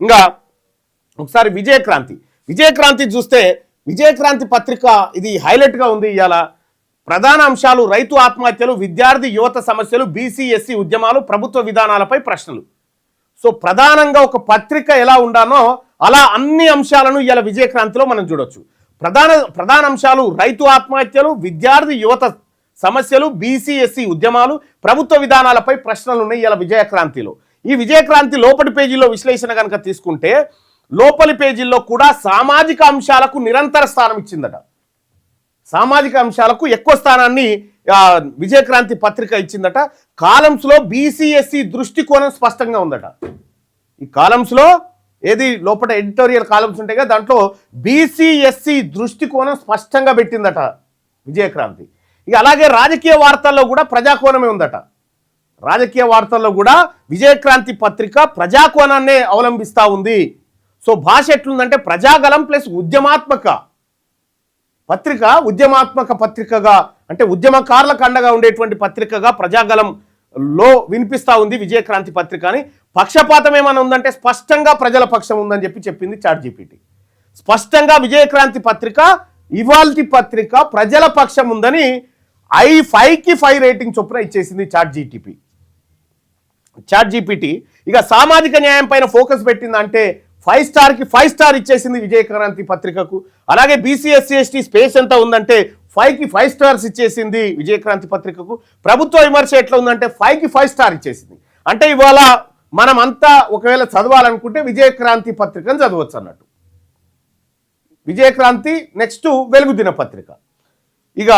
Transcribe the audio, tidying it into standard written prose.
ఇంకా ఒకసారి విజయక్రాంతి చూస్తే విజయక్రాంతి పత్రిక ఇది హైలైట్గా ఉంది. ఇవాళ ప్రధాన అంశాలు రైతు ఆత్మహత్యలు, విద్యార్థి యువత సమస్యలు, బీసీ ఎస్సీ ఉద్యమాలు, ప్రభుత్వ విధానాలపై ప్రశ్నలు. సో ప్రధానంగా ఒక పత్రిక ఎలా ఉండానో అలా అన్ని అంశాలను ఇవాళ విజయక్రాంతిలో మనం చూడొచ్చు. ప్రధాన అంశాలు రైతు ఆత్మహత్యలు, విద్యార్థి యువత సమస్యలు, బీసీ ఎస్సీ ఉద్యమాలు, ప్రభుత్వ విధానాలపై ప్రశ్నలు ఉన్నాయి ఇవాళ విజయక్రాంతిలో. ఈ విజయక్రాంతి లోపలి పేజీలో విశ్లేషణ కనుక తీసుకుంటే లోపలి పేజీల్లో కూడా సామాజిక అంశాలకు నిరంతర స్థానం ఇచ్చిందట. సామాజిక అంశాలకు ఎక్కువ స్థానాన్ని విజయక్రాంతి పత్రిక ఇచ్చిందట. కాలమ్స్లో బీసీ ఎస్సీ దృష్టికోణం స్పష్టంగా ఉందట. ఈ కాలమ్స్లో ఏది లోపల ఎడిటోరియల్ కాలమ్స్ ఉంటాయి కదా, దాంట్లో బీసీ ఎస్సీ దృష్టికోణం స్పష్టంగా పెట్టిందట విజయక్రాంతి. ఇక అలాగే రాజకీయ వార్తల్లో కూడా ప్రజాకోణమే ఉందట. రాజకీయ వార్తల్లో కూడా విజయక్రాంతి పత్రిక ప్రజాకోణాన్నే అవలంబిస్తూ ఉంది. సో భాష ఎట్లుందంటే ప్రజాగలం ప్లస్ ఉద్యమాత్మక పత్రికగా, అంటే ఉద్యమకారులకు అండగా ఉండేటువంటి పత్రికగా ప్రజాగలంలో వినిపిస్తూ ఉంది విజయక్రాంతి పత్రిక అని. పక్షపాతం ఏమైనా ఉందంటే స్పష్టంగా ప్రజల పక్షం ఉందని చెప్పింది చాట్‌జీపీటీ. స్పష్టంగా విజయక్రాంతి పత్రిక ఇవాల్టి పత్రిక ప్రజల పక్షం ఉందని 5కి 5 రేటింగ్ చొప్పున ఇచ్చేసింది చాట్‌జీపీటీ. ఇక సామాజిక న్యాయం పైన ఫోకస్ పెట్టిందంటే 5 స్టార్కి 5 స్టార్ ఇచ్చేసింది విజయక్రాంతి పత్రికకు. అలాగే బీసీ ఎస్సీ ఎస్టీ స్పేస్ ఎంత ఉందంటే 5కి 5 స్టార్స్ ఇచ్చేసింది విజయక్రాంతి పత్రికకు. ప్రభుత్వ విమర్శ ఎట్లా ఉందంటే 5కి 5 స్టార్ ఇచ్చేసింది. అంటే ఇవాళ మనం అంతా ఒకవేళ చదవాలనుకుంటే విజయక్రాంతి పత్రికను చదవచ్చు అన్నట్టు. విజయక్రాంతి నెక్స్ట్ వెలుగు దినపత్రిక. ఇక